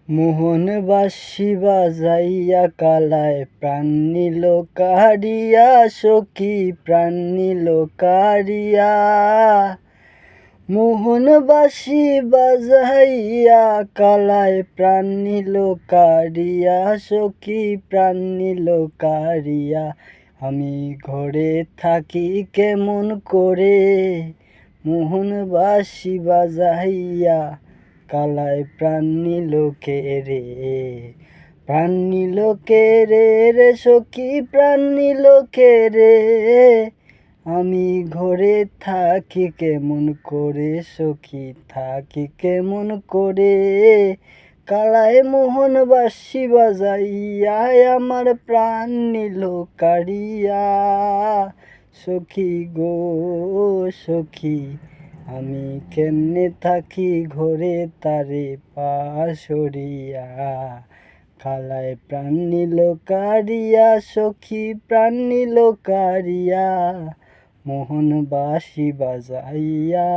মোহন বাঁশি বাজাইয়া কালায় প্রাণ নিল কাড়িয়া, সখী প্রাণ নিল কাড়িয়া। মোহন বাঁশি বাজাইয়া কালায় প্রাণ নিল কাড়িয়া, সখী প্রাণ নিল কাড়িয়া। আমি ঘরে থাকি কেমন করে, মোহন বাঁশি বাজাইয়া কালায় প্রাণ নিল কে রে। প্রাণ নিল কে রে রে সখী, প্রাণ নিল কে রে। আমি ঘরে থাকি কেমন করে, সখী থাকি কেমন করে। কালায় মোহন বাঁশি বাজাইয়া আমার প্রাণ নিল কাড়িয়া। সখী গো সখী, আমি কেমনে থাকি ঘরে তারে পাশরিয়া। কালায় প্রাণ নিল কাড়িয়া, সখী প্রাণ নিল কাড়িয়া, মোহন বাঁশি বাজাইয়া।